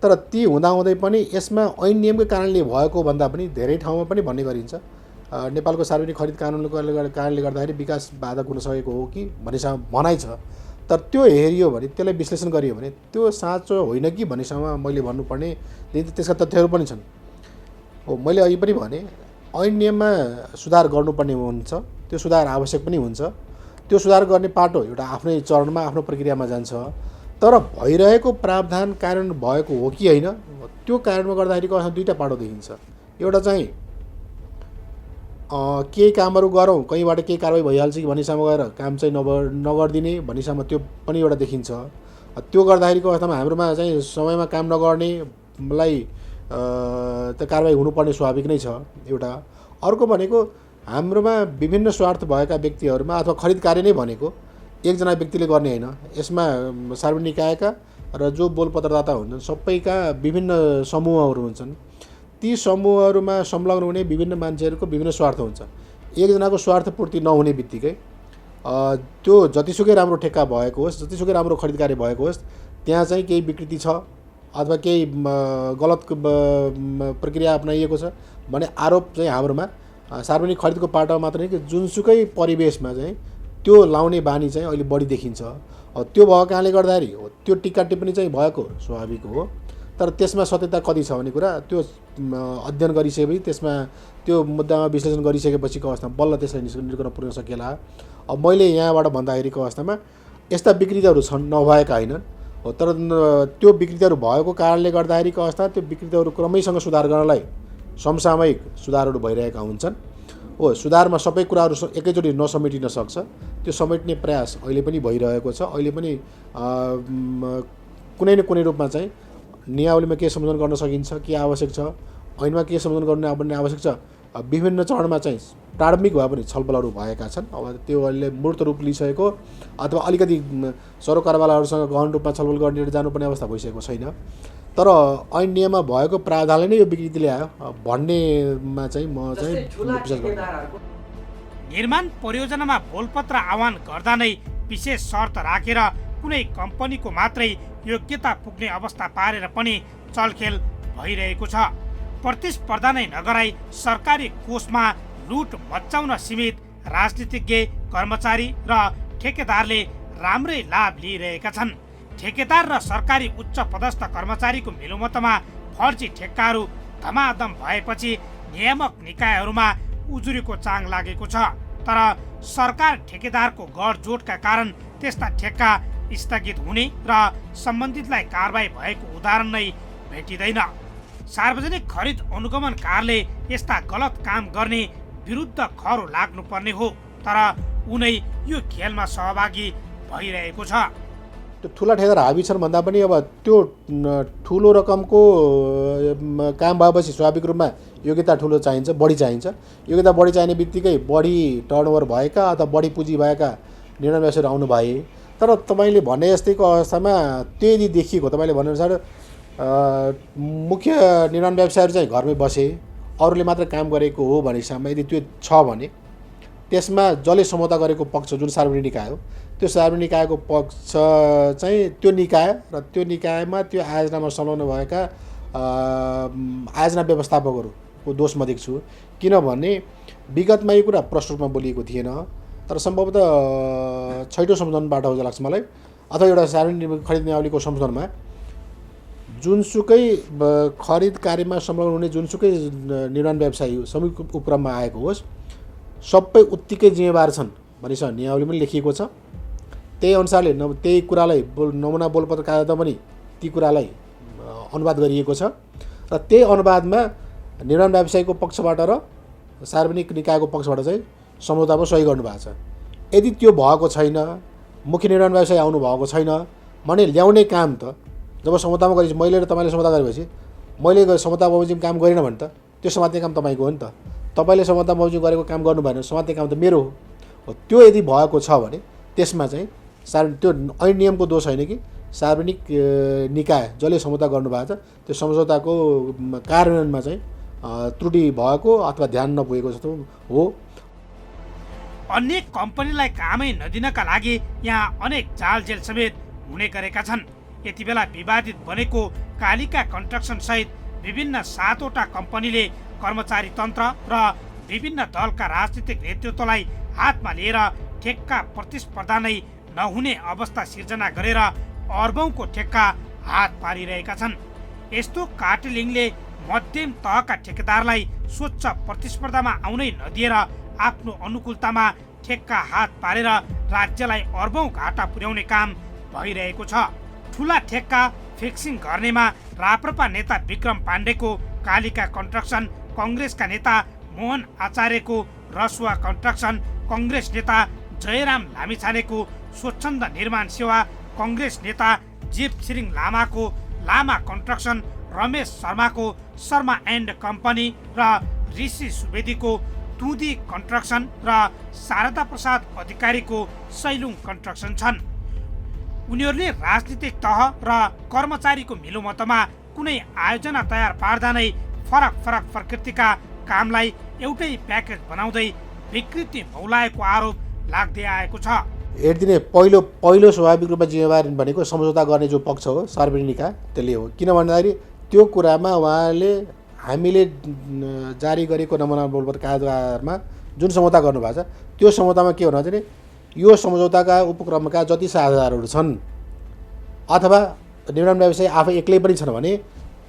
तर ती हुँदाहुँदै पनि यसमा ऐन नियमकै कारणले भएको भन्दा पनि धेरै ठाउँमा पनि भन्ने गरिन्छ नेपालको सार्वजनिक खरिद कानुनको कारणले गर्दाखेरि विकास बाधक हुन सकेको हो कि भन्नेसम्म भनाइ छ। तर त्यो हेरियो भने, त्यसलाई विश्लेषण गरियो भने त्यो साँचो होइन कि भन्नेसम्म मैले भन्नुपर्ने त्यसका तथ्यहरू पनि छन्। हो, मैले अघि पनि भने ऐन नियममा सुधार गर्नुपर्ने हुन्छ, त्यो सुधार आवश्यक पनि हुन्छ। त्यो सुधार गर्ने पाटो एउटा आफ्नै चरणमा, आफ्नो प्रक्रियामा जान्छ। तर भइरहेको प्रावधान कार्यान्वयन भएको हो कि होइन, त्यो कार्यान्वयन गर्दाखेरिको अवस्था दुईवटा पाटो देखिन्छ। एउटा चाहिँ केही कामहरू गरौँ, कहीँबाट केही कारवाही भइहाल्छ कि भन्नेसम्म गएर काम चाहिँ नगरिदिने भन्नेसम्म त्यो पनि एउटा देखिन्छ। त्यो गर्दाखेरिको अवस्थामा हाम्रोमा चाहिँ समयमा काम नगर्नेलाई त्यो कारवाही हुनुपर्ने स्वाभाविक नै छ एउटा। अर्को भनेको हाम्रोमा विभिन्न स्वार्थ भएका व्यक्तिहरूमा अथवा खरिद कार्य नै भनेको एकजना व्यक्तिले गर्ने होइन। यसमा सार्वजनिक निकायका र जो बोलपत्रदाता हुन्छन् सबैका विभिन्न समूहहरू हुन्छन्। ती समूहहरूमा संलग्न हुने विभिन्न मान्छेहरूको विभिन्न स्वार्थ हुन्छ। एकजनाको स्वार्थ पूर्ति नहुने बित्तिकै त्यो जतिसुकै राम्रो ठेक्का भएको होस्, जतिसुकै राम्रो खरिद कार्य भएको होस्, त्यहाँ चाहिँ केही विकृति छ अथवा केही गलत प्रक्रिया अपनाइएको छ भन्ने आरोप चाहिँ हाम्रोमा सार्वजनिक खरिदको पाटोमा मात्र नै कि जुनसुकै परिवेशमा चाहिँ त्यो लाउने बानी चाहिँ अहिले बढी देखिन्छ। त्यो भएको कारणले गर्दाखेरि हो त्यो टिक्का टिप्पणी चाहिँ भएको स्वाभाविक हो। तर त्यसमा सत्यता कति छ भन्ने कुरा त्यो अध्ययन गरिसकेपछि, त्यसमा त्यो मुद्दामा विश्लेषण गरिसकेपछिको अवस्थामा बल्ल त्यसलाई निष्कर्षण पुर्याउन सकिएला। अब मैले यहाँबाट भन्दाखेरिको अवस्थामा यस्ता विकृतिहरू छन्, नभएका होइनन् हो, तर त्यो विकृतिहरू भएको कारणले गर्दाखेरिको अवस्था त्यो विकृतिहरू क्रमैसँग सुधार गर्नलाई समसामयिक सुधारहरू भइरहेका हुन्छन् हो। सुधारमा सबै कुराहरू एकैचोटि नसमेटिन सक्छ, त्यो समेट्ने प्रयास अहिले पनि भइरहेको छ। अहिले पनि कुनै न कुनै रूपमा चाहिँ नियावलीमा के संशोधन गर्न सकिन्छ, के आवश्यक छ, ऐनमा के संशोधन गर्नु आवश्यक छ, विभिन्न चरणमा चाहिँ प्रारम्भिक भए पनि छलफलहरू भएका छन्। अब त्यो अहिले मूर्त रूप लिइसकेको अथवा अलिकति सरोकारवालाहरूसँग गहन रूपमा छलफल गर्ने जानुपर्ने अवस्था भइसकेको छैन। तर ऐन नियममा भएको प्रावधानले नै यो विकृति ल्यायो भन्नेमा चाहिँ म चाहिँ विश्वास गर्छु। निर्माण परियोजनामा बोलपत्र आह्वान गर्दा नै विशेष शर्त राखेर कुनै कम्पनीको मात्रै योग्यता पुग्ने अवस्था पारेर पनि चलखेल भइरहेको छ। प्रतिस्पर्धा नै नगराई सरकारी कोषमा लुट मचाउन सीमित राजनीतिज्ञ, कर्मचारी र ठेकेदारले राम्रै लाभ लिइरहेका छन्। ठेकेदार र सरकारी उच्च पदस्थ कर्मचारीको मिलोमतमा फर्जी ठेक्काहरू धमाधम भएपछि नियामक निकायहरूमा उजुरीको चाङ लागेको छ। तर सरकार ठेकेदारको गठजोडका कारण त्यस्ता ठेक्का स्थगित हुने र सम्बन्धितलाई कारबाही भएको उदाहरण नै भेटिँदैन। सार्वजनिक खरिद अनुगमन कार्यालयले यस्ता गलत काम गर्ने विरुद्ध खरो लाग्नुपर्ने हो, तर उनै यो खेलमा सहभागी भइरहेको छ। त्यो ठुला ठेकेदार हाबी छन् भन्दा पनि अब त्यो ठुलो रकमको काम भएपछि स्वाभाविक रूपमा योग्यता ठुलो चाहिन्छ, बढी चाहिन्छ। योग्यता बढी चाहिने बित्तिकै बढी टर्नओभर भएका अथवा बढी पुँजी भएका निर्णय व्यवसायहरू आउनु भए। तर तपाईँले भने जस्तैको अवस्थामा त्यो यदि देखिएको, तपाईँले भनेअनुसार मुख्य निर्माण व्यवसायहरू चाहिँ घरमै बसे, अरूले मात्र काम गरेको हो भनेसम्म यदि त्यो छ भने त्यसमा जसले समझौता गरेको पक्ष जुन सार्वजनिक निकाय हो, त्यो सार्वजनिक निकायको पक्ष चाहिँ त्यो निकाय र त्यो निकायमा त्यो आयोजनामा संलग्न भएका आयोजना व्यवस्थापकहरूको दोष म देख्छु। किनभने विगतमा यो कुरा प्रष्ट रूपमा बोलिएको थिएन, तर सम्भवतः छैटौँ संशोधनबाट हो जस्तो लाग्छ मलाई, अथवा एउटा सार्वजनिक खरिद नियावलीको संशोधनमा जुनसुकै खरिद कार्यमा संलग्न हुने जुनसुकै निर्माण व्यवसायी सामूहिक उपक्रममा आएको होस्, सबै उत्तिकै जिम्मेवार छन् भनिस नियावली पनि लेखिएको छ। त्यही अनुसारले त्यही कुरालाई नमुना बोलपत्र कायदामा पनि ती कुरालाई अनुवाद गरिएको छ र त्यही अनुवादमा निर्माण व्यवसायीको पक्षबाट र सार्वजनिक निकायको पक्षबाट चाहिँ सम्झौतामा सही गर्नुभएको छ। यदि त्यो भएको छैन, मुख्य निर्माण व्यवसायी आउनु भएको छैन भने ल्याउने काम त जब सम्झौतामा गरेपछि मैले र तपाईँले सम्झौता गरेपछि मैले सम्झौता बमोजिम काम गरेन भने त त्यो समात्ने काम तपाईँको हो नि त। तपाईँले सम्झौता बमोजिम गरेको काम गर्नु भएन, समात्ने काम त मेरो हो। त्यो यदि भएको छ भने त्यसमा चाहिँ त्यो ऐन नियमको दोष होइन कि सार्वजनिक निकाय जसले सम्झौता गर्नुभएको छ त्यो सम्झौताको कार्यान्वयनमा चाहिँ त्रुटि भएको अथवा ध्यान नपुगेको जस्तो हो। अन्य कम्पनीलाई कामै नदिनका लागि यहाँ अनेक जालजेल समेत हुने गरेका छन्। यति बेला विवादित बनेको कालिका कन्स्ट्रक्सन सहित विभिन्न 7वटा कम्पनीले कर्मचारी तन्त्र र विभिन्न दलका राजनीतिक नेतृत्वलाई हातमा लिएर ठेक्का प्रतिस्पर्धा नै नहुने अवस्था सिर्जना गरेर अर्बौंको ठेक्का हात पारिरहेका छन्। यस्तो कार्टेलिङले मध्यम तहका ठेकेदारलाई स्वच्छ प्रतिस्पर्धामा आउनै नदिएर आफ्नो अनुकूलतामा ठेक्का हात पारेर राज्यलाई अर्बौं घाटा पुर्याउने काम भइरहेको छ। ठुला ठेक्का फिक्सिङ गर्नेमा राप्रपा नेता विक्रम पाण्डेको कालिका कन्स्ट्रक्सन, कङ्ग्रेसका नेता मोहन आचार्यको रसुवा कन्स्ट्रक्सन, कङ्ग्रेस नेता जयराम लामिछानेको स्वच्छन्द निर्माण सेवा, कङ्ग्रेस नेता जीव छिरिङ लामाको लामा कन्स्ट्रक्सन, रमेश शर्माको शर्मा एन्ड कम्पनी र ऋषि सुवेदीको तुदी कन्स्ट्रक्सन र शारदा प्रसाद अधिकारीको सैलुङ कन्स्ट्रक्सन छन्। उनीहरूले राजनीतिक तह र कर्मचारीको मिलोमतमा कुनै आयोजना तयार पार्दा नै फरक फरक प्रकृतिका कामलाई एउटै प्याकेज बनाउँदै विकृति मौलाएको आरोप लाग्दै आएको छ। हेरिदिने पहिलो स्वाभाविक रूपमा जिम्मेवार भनेको सम्झौता गर्ने जो पक्ष हो सार्वजनिक निकाय त्यसले हो। किन भन्दाखेरि त्यो कुरामा उहाँले हामीले जारी गरेको नमुना बोलपत्र कायदामा जुन सम्झौता गर्नुभएको छ त्यो सम्झौतामा के हुन भने यो सम्झौताका उपक्रमका जति साझेदारहरू छन् अथवा निर्माण व्यवसायी आफै एक्लै पनि छन् भने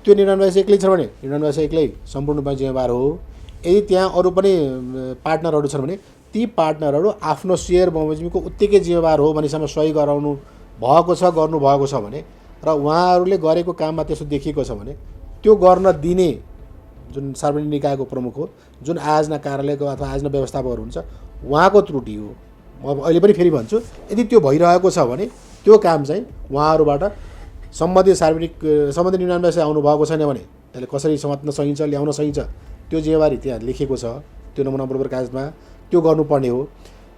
त्यो निर्माण व्यवसायी एक्लै छन् भने निर्माण व्यवसायी एक्लै सम्पूर्ण रूपमा जिम्मेवार हो। यदि त्यहाँ अरू पनि पार्टनरहरू छन् भने ती पार्टनरहरू आफ्नो सेयर बमोजिमको उत्तिकै जिम्मेवार हो भनेसम्म सही गराउनु भएको छ गर्नुभएको छ भने र उहाँहरूले गरेको काममा त्यसो देखिएको छ भने त्यो गर्न दिने जुन सार्वजनिक निकायको प्रमुख हो, जुन आयोजना कार्यालयको अथवा आयोजना व्यवस्थापकहरू हुन्छ, उहाँको त्रुटि हो। म अहिले पनि फेरि भन्छु, यदि त्यो भइरहेको छ भने त्यो काम चाहिँ उहाँहरूबाट सम्बन्धित निर्माण व्यवसाय आउनुभएको छैन भने त्यसले कसरी समात्न सकिन्छ, ल्याउन सकिन्छ, त्यो जिम्मेवारी त्यहाँ लेखेको छ, त्यो नमुना बरोबर कागजमा त्यो गर्नुपर्ने हो।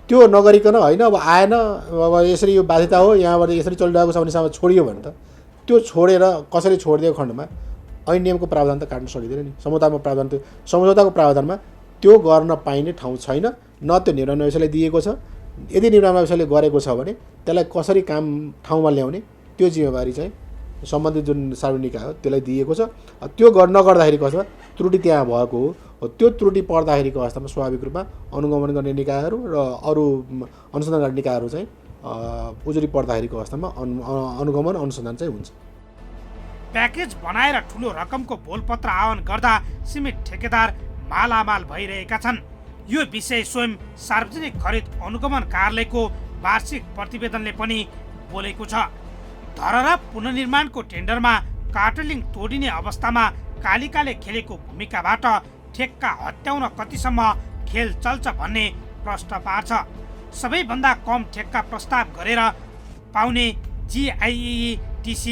त्यो नगरिकन होइन अब आएन, अब यसरी यो बाध्यता हो, यहाँबाट यसरी चलिरहेको छ भनेसम्म छोडियो भने त त्यो छोडेर कसरी छोडिदिएको खण्डमा ऐन नियमको प्रावधान त काट्न सकिँदैन नि। सम्झौताको प्रावधानमा त्यो गर्न पाइने ठाउँ छैन, न त्यो निर्माण व्यवसायले दिएको छ। यदि निर्माण व्यवसायले गरेको छ भने त्यसलाई कसरी काम ठाउँमा ल्याउने त्यो जिम्मेवारी चाहिँ सम्बन्धित जुन सार्वजनिक निकाय हो त्यसलाई दिएको छ। त्यो नगर्दाखेरिको अवस्थामा त्रुटि त्यहाँ भएको हो। त्यो त्रुटि पर्दाखेरिको अवस्थामा स्वाभाविक रूपमा अनुगमन गर्ने निकायहरू र अरू अनुसन्धान गर्ने निकायहरू चाहिँ उजुरी पर्दाखेरिको अवस्थामा अनुगमन अनुसन्धान चाहिँ हुन्छ। प्याकेज बनाएर ठुलो रकमको बोलपत्र आह्वान गर्दा सिमेन्ट ठेकेदार मालामाल भइरहेका छन्। यो विषय स्वयं सार्वजनिक खरिद अनुगमन कार्यालयको वार्षिक प्रतिवेदनले पनि बोलेको छ। धरहरा पुनर्निर्माणको टेन्डरमा कार्टेलिङ तोडिने अवस्थामा कालिकाले खेलेको भूमिकाबाट ठेक्का हत्याउन कतिसम्म खेल चल्छ भन्ने प्रश्न पार्छ। सबैभन्दा कम ठेक्का प्रस्ताव गरेर पाउने GIETC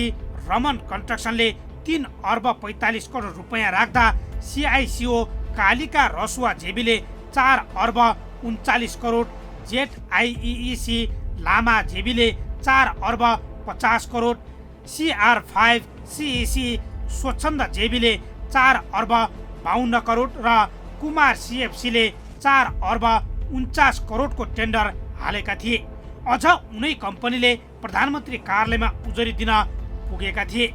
रमन कन्स्ट्रक्सनले 3 अर्ब 45 करोड रुपियाँ राख्दा CICO कालिका रसुवा जेबीले 4 अर्ब 39 करोड, ZIEEC लामा जेबीले 4 अर्ब 50 करोड, CR5 CEC स्वच्छन्द जेबीले 4 अर्ब 52 करोड र कुमार CFCले 4 अर्ब 49 करोडको टेन्डर हालेका थिए। अझ उनै कम्पनीले प्रधानमन्त्री कार्यालयमा उजुरी दिन पुगेका थिए।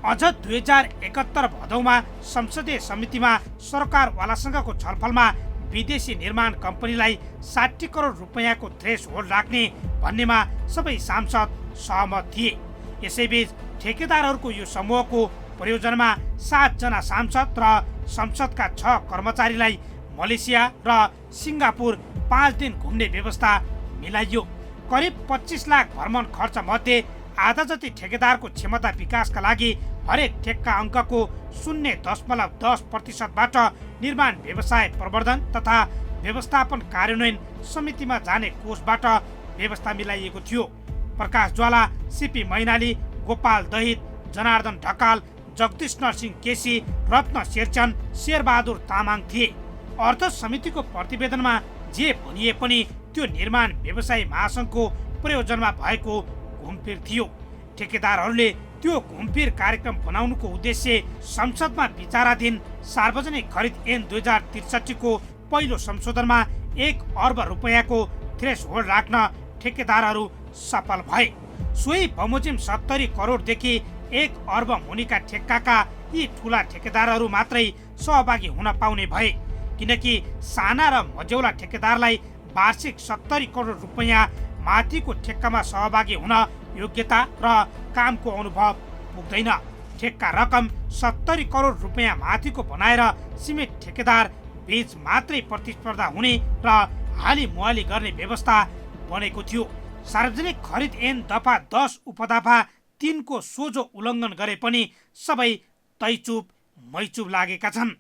अझ 2071 भदौमा संसदीय समितिमा सरकारवालासँगको छलफलमा विदेशी निर्माण कम्पनीलाई 60 करोड रुपियाँको थ्रेस होल्ड राख्ने भन्नेमा सबै सांसद सहमत थिए। यसैबीच ठेकेदारहरूको यो समूहको प्रयोजनमा 7 जना सांसद र संसदका 6 कर्मचारीलाई मलेसिया र सिङ्गापुर 5 दिन घुम्ने व्यवस्था मिलाइयो। करिब 25 लाख भ्रमण खर्च मध्ये आधा जति ठेकेदारको क्षमता विकासका लागि हरेक ठेक्का अङ्कको 0.10% निर्माण व्यवसाय प्रवर्धन तथा व्यवस्थापन कार्यान्वयन समितिमा जाने कोषबाट व्यवस्था मिलाइएको थियो। प्रकाश ज्वाला, सीपी मैनाली, गोपाल दहित, जनार्दन ढकाल, जगदीश नरसिंह केसी, रत्न शेरचन, शेरबहादुर तामाङ थिए। अर्थ समितिको प्रतिवेदनमा जे भनिए पनि त्यो निर्माण व्यवसायी महासङ्घको प्रयोजनमा भएको घुमफिर थियो। ठेकेदारहरूले त्यो घुमफिर कार्यक्रम बनाउनुको उद्देश्य संसदमा विचाराधीन सार्वजनिक खरिद ऐन 2063 को पहिलो संशोधनमा 1 अर्ब रुपियाँको थ्रेस होल्ड राख्न ठेकेदारहरू सफल भए। सोही बमोजिम 70 करोडदेखि 1 अर्ब मुनिका ठेक्काका यी ठुला ठेकेदारहरू मात्रै सहभागी हुन पाउने भए, किनकि साना र मझौला ठेकेदारलाई वार्षिक 70 करोड रुपियाँ माथिको ठेक्कामा सहभागी हुन योग्यता र कामको अनुभव पुग्दैन। ठेक्का रकम 70 करोड रुपियाँ माथिको बनाएर सिमेन्ट ठेकेदार बीच मात्रै प्रतिस्पर्धा हुने र हाली मुहाली गर्ने व्यवस्था बनेको थियो। सार्वजनिक खरिद ऐन दफा 10 उपदफा 3 को सोझो उल्लङ्घन गरे पनि सबै तैचुप मैचुप लागेका छन्।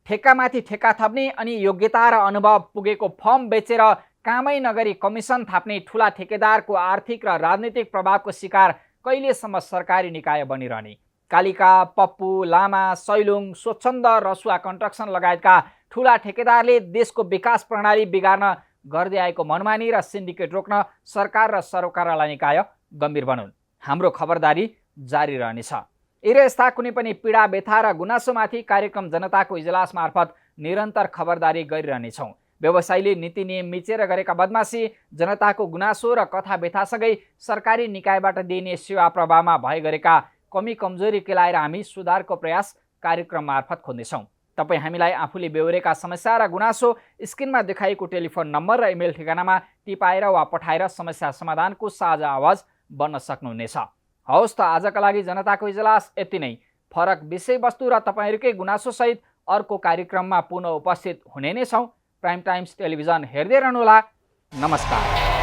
ठेक्कामाथि ठेक्का थप्ने अनि योग्यता र अनुभव पुगेको फर्म बेचेर कामै नगरी कमिसन थाप्ने ठुला ठेकेदारको आर्थिक र राजनीतिक प्रभावको शिकार कहिलेसम्म सरकारी निकाय बनिरहने? कालिका, पप्पू, लामा, सैलुङ, स्वच्छन्द, रसुवा कन्स्ट्रक्सन लगायतका ठुला ठेकेदारले देशको विकास प्रणाली बिगार्न गर्दै आएको मनमानी र सिन्डिकेट रोक्न सरकार र सरोकारवाला निकाय गम्भीर बनुन्। हाम्रो खबरदारी जारी रहनेछ। यस्ता कुनै पनि पीडा, व्यथा र गुनासोमाथि कार्यक्रम जनताको इजलास मार्फत निरन्तर खबरदारी गरिरहनेछौँ। व्यवसायीले नीति नियम मिचेर गरेका बदमासी, जनताको गुनासो र कथा व्यथासँगै सरकारी निकायबाट दिइने सेवा प्रवाहमा भए गरेका कमी कमजोरी केलाएर हामी सुधारको प्रयास कार्यक्रम मार्फत खोज्नेछौँ। तपाईँ हामीलाई आफूले बेहोरेका समस्या र गुनासो स्क्रिनमा देखाइएको टेलिफोन नम्बर र इमेल ठेगानामा टिपाएर वा पठाएर समस्या समाधानको साझा आवाज बन्न सक्नुहुनेछ। हवस् त, आजका लागि जनताको इजलास यति नै। फरक विषयवस्तु र तपाईँहरूकै गुनासोसहित अर्को कार्यक्रममा पुनः उपस्थित हुने नै छौँ। प्राइम टाइम्स टेलिभिजन हेर्दै रहनुहोला। नमस्कार।